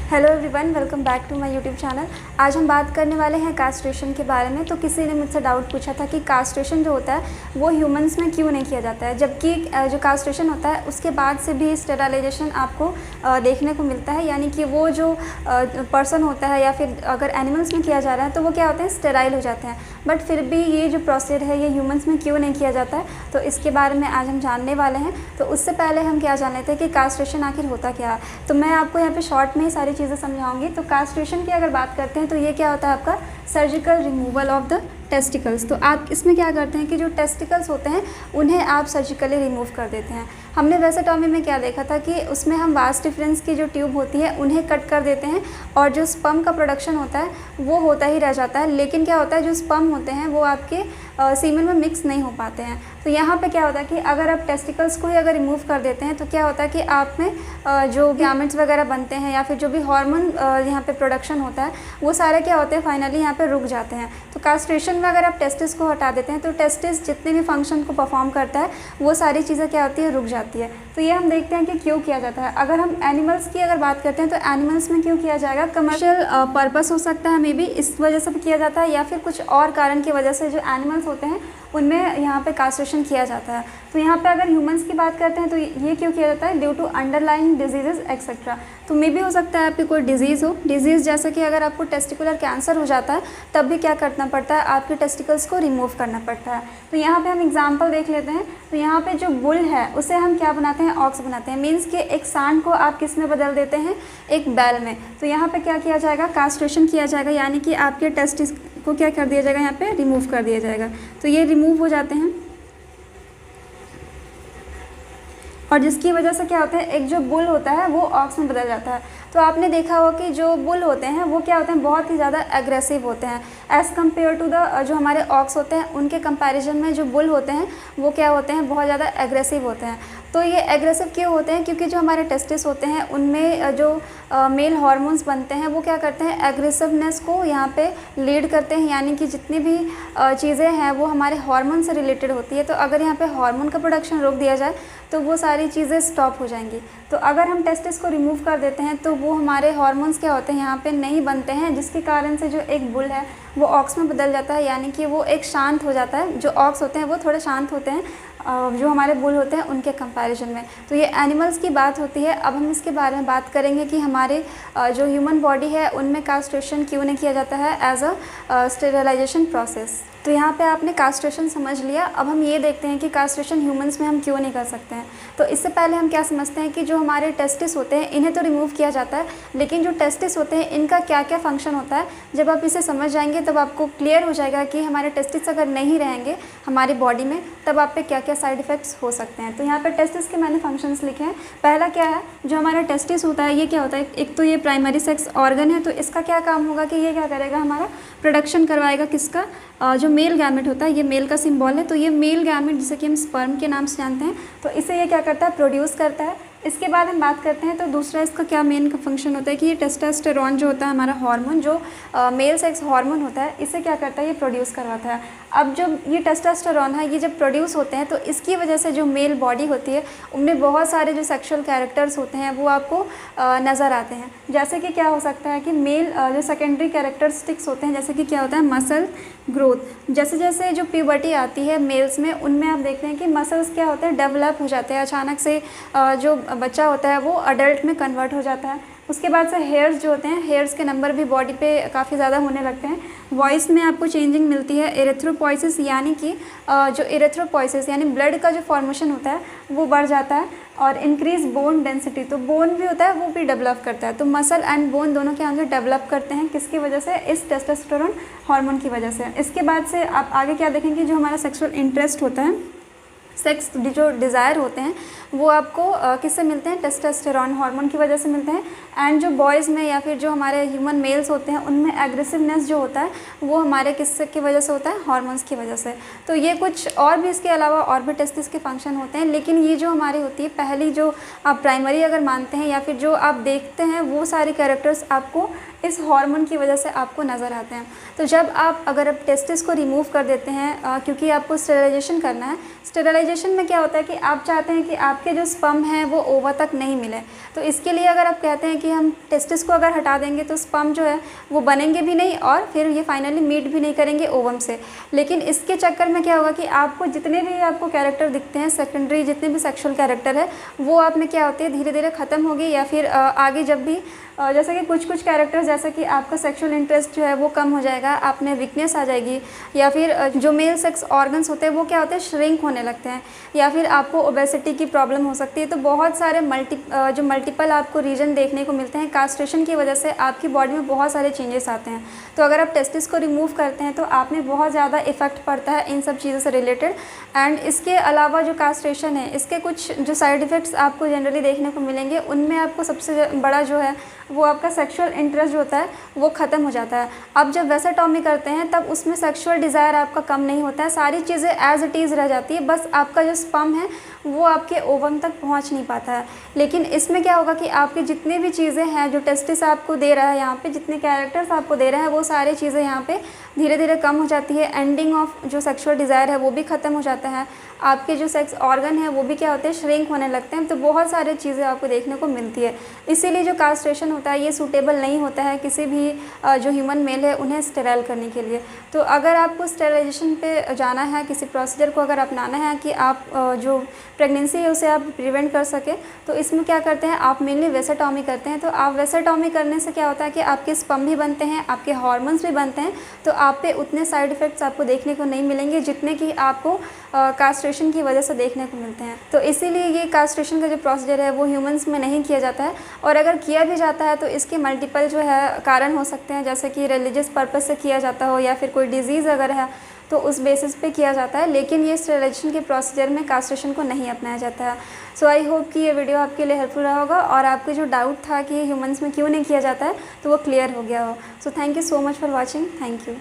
Hello everyone, welcome back to my YouTube channel. आज हम बात करने वाले हैं कास्ट्रेशन के बारे में। तो किसी ने मुझसे डाउट पूछा था कि कास्ट्रेशन जो होता है वो ह्यूमंस में क्यों नहीं किया जाता है, जबकि जो कास्ट्रेशन होता है उसके बाद से भी स्टेरिलाइजेशन आपको देखने को मिलता है। यानी कि वो जो पर्सन होता है या फिर अगर एनिमल्स में किया जा रहा है तो वो क्या होते हैं, स्टेराइल हो जाते हैं। बट फिर भी ये जो प्रोसीजर है ये ह्यूमंस में क्यों नहीं किया जाता है, तो इसके बारे में आज हम जानने वाले हैं। तो उससे पहले हम क्या जान लेते हैं कि कास्ट्रेशन आखिर होता क्या है। तो मैं आपको यहाँ पे शॉर्ट में ही सारी चीज़ें समझाऊंगी। तो कास्ट्रेशन की अगर बात करते हैं तो ये क्या होता है, आपका surgical removal of the testicles. तो आप इसमें क्या करते हैं कि जो टेस्टिकल्स होते हैं उन्हें आप सर्जिकली रिमूव कर देते हैं। हमने वैसे टॉमी में क्या देखा था कि उसमें हम वास्ट डिफरेंस की जो ट्यूब होती है उन्हें कट कर देते हैं और जो स्पर्म का प्रोडक्शन होता है वो होता ही रह जाता है। लेकिन क्या होता है, जो स्पर्म होते हैं वो आपके सीमेन में मिक्स नहीं हो पाते हैं। तो यहाँ पे क्या होता है कि अगर आप टेस्टिकल्स को ही अगर रिमूव कर देते हैं तो क्या होता है कि आप में जो गैमेट्स वगैरह बनते हैं या फिर जो भी हार्मोन यहाँ पे प्रोडक्शन होता है वो सारे क्या होते हैं, फाइनली यहाँ पे रुक जाते हैं। तो कास्ट्रेशन में अगर आप टेस्टिस को हटा देते हैं तो टेस्टिस जितने भी फंक्शन को परफॉर्म करता है वो सारी चीज़ें क्या होती है, रुक जाती है। तो ये हम देखते हैं कि क्यों किया जाता है। अगर हम एनिमल्स की अगर बात करते हैं तो एनिमल्स में क्यों किया जाएगा, कमर्शियल पर्पस हो सकता है, मे बी इस वजह से भी किया जाता है, या फिर कुछ और कारण की वजह से जो एनिमल्स होते हैं उनमें यहाँ पे कास्ट्रेशन किया जाता है। तो यहाँ पे अगर ह्यूमंस की बात करते हैं तो ये क्यों किया जाता है, due to underlying diseases etcetera. तो मे भी हो सकता है आपकी कोई डिजीज़ हो, डिजीज़ जैसे कि अगर आपको टेस्टिकुलर कैंसर हो जाता है तब भी क्या करना पड़ता है, आपके टेस्टिकल्स को रिमूव करना पड़ता है। तो यहाँ पे हम एग्जांपल देख लेते हैं। तो यहाँ पे जो बुल है उसे हम क्या बनाते हैं, ऑक्स बनाते हैं। मीन्स कि एक सांड को आप किस में बदल देते हैं, एक बैल में। तो यहाँ पे क्या किया जाएगा, कास्ट्रेशन किया जाएगा, यानी कि आपके टेस्टिस को क्या कर दिया जाएगा, यहाँ पे रिमूव कर दिया जाएगा। तो ये रिमूव हो जाते हैं और जिसकी वजह से क्या होता है, एक जो बुल होता है वो ऑक्स में बदल जाता है। तो आपने देखा होगा कि जो बुल होते हैं वो क्या होते हैं, बहुत ही ज़्यादा एग्रेसिव होते हैं एज़ कम्पेयर टू द जो हमारे ऑक्स होते हैं। उनके कंपैरिजन में जो बुल होते हैं वो क्या होते हैं, बहुत ज़्यादा एग्रेसिव होते हैं। तो ये एग्रेसिव क्यों होते हैं, क्योंकि जो हमारे टेस्टिस होते हैं उनमें जो मेल हार्मोन्स बनते हैं वो क्या करते हैं, एग्रेसिवनेस को यहाँ पे लीड करते हैं। यानी कि जितनी भी चीज़ें हैं वो हमारे हार्मोन से रिलेटेड होती है। तो अगर यहाँ पे हार्मोन का प्रोडक्शन रोक दिया जाए तो वो सारी चीज़ें स्टॉप हो जाएंगी। तो अगर हम टेस्टिस को रिमूव कर देते हैं तो वो हमारे हार्मोन्स क्या होते हैं, यहाँ पे नहीं बनते हैं, जिसके कारण से जो एक बुल है वो ऑक्स में बदल जाता है। यानी कि वो एक शांत हो जाता है। जो ऑक्स होते हैं वो थोड़े शांत होते हैं जो हमारे बुल होते हैं उनके कंपैरिजन में। तो ये एनिमल्स की बात होती है। अब हम इसके बारे में बात करेंगे कि हमारे जो ह्यूमन बॉडी है उनमें कास्ट्रेशन क्यों नहीं किया जाता है एज अ स्टेरिलाइजेशन प्रोसेस। तो यहाँ पे आपने कास्ट्रेशन समझ लिया। अब हम ये देखते हैं कि कास्ट्रेशन ह्यूमंस में हम क्यों नहीं कर सकते हैं। तो इससे पहले हम क्या समझते हैं कि जो हमारे टेस्टिस होते हैं इन्हें तो रिमूव किया जाता है, लेकिन जो टेस्टिस होते हैं इनका क्या क्या फंक्शन होता है, जब आप इसे समझ जाएंगे तब आपको क्लियर हो जाएगा कि हमारे टेस्टिस अगर नहीं रहेंगे हमारी बॉडी में तब आप पे क्या क्या साइड इफ़ेक्ट्स हो सकते हैं। तो यहाँ पर टेस्टिस के मैंने फंक्शंस लिखे हैं। पहला क्या है, जो हमारा टेस्टिस होता है ये क्या होता है, एक तो ये प्राइमरी सेक्स ऑर्गन है। तो इसका क्या काम होगा कि ये क्या करेगा, हमारा प्रोडक्शन करवाएगा किसका, जो मेल गैमेट होता है, ये मेल का सिंबल है। तो ये मेल गैमेट जिसे कि हम स्पर्म के नाम से जानते हैं, तो इसे ये क्या करता है, प्रोड्यूस करता है। इसके बाद हम बात करते हैं तो दूसरा इसका क्या मेन का फंक्शन होता है कि ये टेस्टोस्टेरोन जो होता है हमारा हार्मोन, जो मेल सेक्स हार्मोन होता है, इसे क्या करता है, ये प्रोड्यूस करवाता है। अब जब ये टेस्टोस्टेरोन है ये जब प्रोड्यूस होते हैं तो इसकी वजह से जो मेल बॉडी होती है उनमें बहुत सारे जो सेक्सुअल कैरेक्टर्स होते हैं वो आपको नज़र आते हैं। जैसे कि क्या हो सकता है कि मेल जो सेकेंडरी कैरेक्टरिस्टिक्स होते हैं, जैसे कि क्या होता है, मसल ग्रोथ। जैसे जैसे जो प्यूबर्टी आती है मेल्स में उनमें आप देखते हैं कि मसल्स क्या होते हैं, डेवलप हो जाते हैं। अचानक से जो बच्चा होता है वो अडल्ट में कन्वर्ट हो जाता है। उसके बाद से हेयर्स जो होते हैं, हेयर्स के नंबर भी बॉडी पे काफ़ी ज़्यादा होने लगते हैं। वॉइस में आपको चेंजिंग मिलती है। एरिथ्रोपॉइसिस, यानी कि जो एरिथ्रोपॉइसिस यानी ब्लड का जो फॉर्मेशन होता है वो बढ़ जाता है। और इंक्रीज बोन डेंसिटी, तो बोन भी होता है वो भी डेवलप करता है। तो मसल एंड बोन दोनों क्या होंगे, डेवलप करते हैं। किसकी वजह से, इस टेस्टोस्टेरोन हार्मोन की वजह से। इसके बाद से आप आगे क्या देखेंगे, जो हमारा सेक्सुअल इंटरेस्ट होता है, सेक्स जो डिज़ायर होते हैं वो आपको किससे मिलते हैं, टेस्टोस्टेरोन हार्मोन की वजह से मिलते हैं। एंड जो बॉयज़ में या फिर जो हमारे ह्यूमन मेल्स होते हैं उनमें एग्रेसिवनेस जो होता है वो हमारे किससे की वजह से होता है, हार्मोन्स की वजह से। तो ये कुछ और भी इसके अलावा और भी टेस्टिस के फंक्शन होते हैं, लेकिन ये जो हमारी होती है पहली, जो आप प्राइमरी अगर मानते हैं या फिर जो आप देखते हैं, वो सारे कैरेक्टर्स आपको इस हार्मोन की वजह से आपको नज़र आते हैं। तो जब आप अगर आप टेस्टिस को रिमूव कर देते हैं क्योंकि आपको स्टेरिलाइजेशन करना है, स्टेरिलाइजेशन स्टेरिलाइजेशन में क्या होता है कि आप चाहते हैं कि आपके जो स्पर्म हैं वो ओवा तक नहीं मिले, तो इसके लिए अगर आप कहते हैं कि हम टेस्टिस को अगर हटा देंगे तो स्पर्म जो है वो बनेंगे भी नहीं और फिर ये फाइनली मीट भी नहीं करेंगे ओवम से। लेकिन इसके चक्कर में क्या होगा कि आपको जितने भी आपको कैरेक्टर दिखते हैं सेकेंडरी, जितने भी सेक्सुअल कैरेक्टर है, वो आप में क्या होते हैं धीरे धीरे ख़त्म होगी, या फिर आगे जब भी जैसे कि कुछ कैरेक्टर्स, जैसे कि आपका सेक्सुअल इंटरेस्ट जो है वो कम हो जाएगा, आप में वीकनेस आ जाएगी, या फिर जो मेल सेक्स ऑर्गन्स होते हैं वो क्या होते हैं श्रिंक होने लगते हैं, या फिर आपको ओबेसिटी की प्रॉब्लम हो सकती है। तो बहुत सारे मल्टीपल आपको रीजन देखने को मिलते हैं। कास्ट्रेशन की वजह से आपकी बॉडी में बहुत सारे चेंजेस आते हैं। तो अगर आप टेस्टिस को रिमूव करते हैं तो आप में बहुत ज़्यादा इफेक्ट पड़ता है इन सब चीज़ों से रिलेटेड। एंड इसके अलावा जो कास्ट्रेशन है, इसके कुछ जो साइड इफ़ेक्ट्स आपको जनरली देखने को मिलेंगे, उनमें आपको सबसे बड़ा जो है वो आपका सेक्सुअल इंटरेस्ट जो होता है वो ख़त्म हो जाता है। अब जब वेसेटॉमी करते हैं तब उसमें सेक्सुअल डिज़ायर आपका कम नहीं होता है, सारी चीज़ें एज इट इज़ रह जाती है, बस आपका जो स्पर्म है वो आपके ओवम तक पहुंच नहीं पाता है। लेकिन इसमें क्या होगा कि आपकी जितनी भी चीज़ें हैं, जो टेस्टिस आपको दे रहा है यहाँ पे, जितने कैरेक्टर्स आपको दे रहे हैं, वो सारी चीज़ें यहाँ पे धीरे धीरे कम हो जाती है। एंडिंग ऑफ जो सेक्सुअल डिज़ायर है वो भी ख़त्म हो जाता है। आपके जो सेक्स ऑर्गन है वो भी क्या होते हैं श्रिंक होने लगते हैं। तो बहुत सारी चीज़ें आपको देखने को मिलती है। इसीलिए जो कास्ट्रेशन होता है ये सूटेबल नहीं होता है किसी भी जो ह्यूमन मेल है उन्हें स्टेराइल करने के लिए। तो अगर आपको स्टेरिलाइजेशन पे जाना है, किसी प्रोसीजर को अगर अपनाना है कि आप जो प्रेगनेंसी है उसे आप प्रिवेंट कर सके, तो इसमें क्या करते हैं आप मेनली वेसेटॉमी करते हैं। तो आप वेसेटॉमी करने से क्या होता है कि आपके स्पर्म भी बनते हैं, आपके हार्मोन्स भी बनते हैं, तो आप पे उतने साइड इफ़ेक्ट्स आपको देखने को नहीं मिलेंगे जितने कि आपको कास्ट्रेशन की वजह से देखने को मिलते हैं। तो इसीलिए ये कास्ट्रेशन का जो प्रोसीजर है वो ह्यूमंस में नहीं किया जाता है, और अगर किया भी जाता है तो इसके मल्टीपल जो है कारण हो सकते हैं, जैसे कि रिलीजियस पर्पस से किया जाता हो या फिर कोई डिजीज़ अगर है तो उस बेसिस पे किया जाता है। लेकिन ये स्टेरिलाइजेशन के प्रोसीजर में कास्ट्रेशन को नहीं अपनाया जाता है। सो आई होप कि ये वीडियो आपके लिए हेल्पफुल रहा होगा और आपके जो डाउट था कि ह्यूमंस में क्यों नहीं किया जाता है तो वो क्लियर हो गया हो। So thank you so much for watching. Thank you.